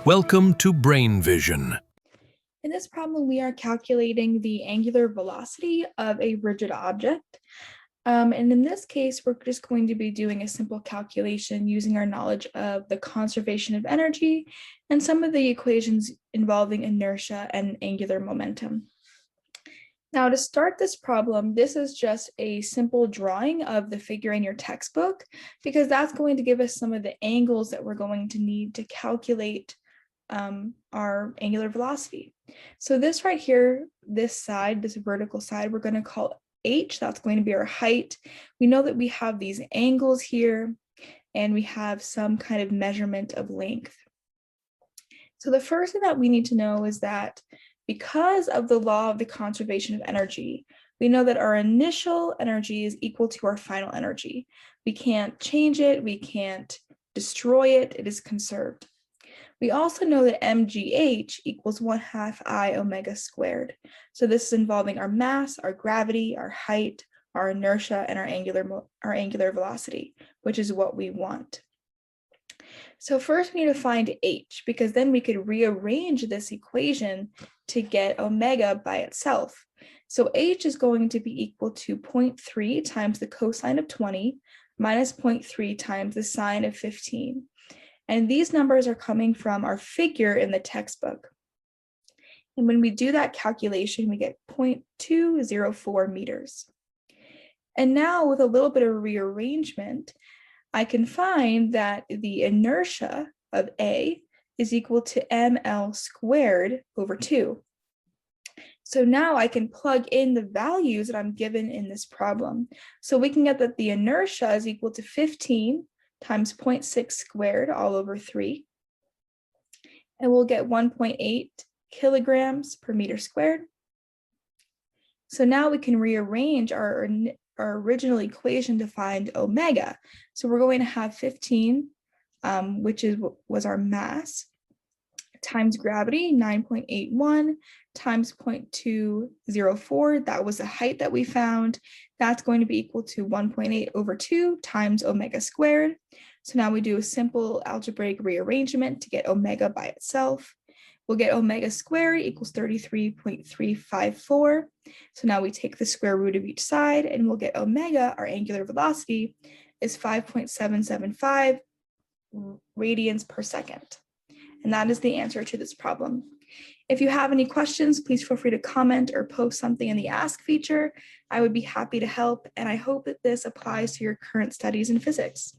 Welcome to Brain Vision. In this problem, we are calculating the angular velocity of a rigid object. And in this case, we're just going to be doing a simple calculation using our knowledge of the conservation of energy and some of the equations involving inertia and angular momentum. Now, to start this problem, this is just a simple drawing of the figure in your textbook, because that's going to give us some of the angles that we're going to need to calculate our angular velocity. So this right here, this side, this vertical side, we're going to call h. That's going to be our height. We know that we have these angles here, and we have some kind of measurement of length. So the first thing that we need to know is that because of the law of the conservation of energy, we know that our initial energy is equal to our final energy. We can't change it, we can't destroy it, it is conserved. We also know that mgh equals 1/2 I omega squared. So this is involving our mass, our gravity, our height, our inertia, and our angular velocity, which is what we want. So first we need to find h, because then we could rearrange this equation to get omega by itself. So h is going to be equal to 0.3 times the cosine of 20 minus 0.3 times the sine of 15. And these numbers are coming from our figure in the textbook. And when we do that calculation, we get 0.204 meters. And now with a little bit of rearrangement, I can find that the inertia of A is equal to ml squared over 2. So now I can plug in the values that I'm given in this problem. So we can get that the inertia is equal to 15 times 0.6 squared all over 3. And we'll get 1.8 kilograms per meter squared. So now we can rearrange our original equation to find omega. So we're going to have 15, which was our mass, times gravity, 9.81, times 0.204, that was the height that we found. That's going to be equal to 1.8 over 2 times omega squared. So now we do a simple algebraic rearrangement to get omega by itself. We'll get omega squared equals 33.354. So now we take the square root of each side, and we'll get omega, our angular velocity, is 5.775 radians per second. And that is the answer to this problem. If you have any questions, please feel free to comment or post something in the Ask feature. I would be happy to help, and I hope that this applies to your current studies in physics.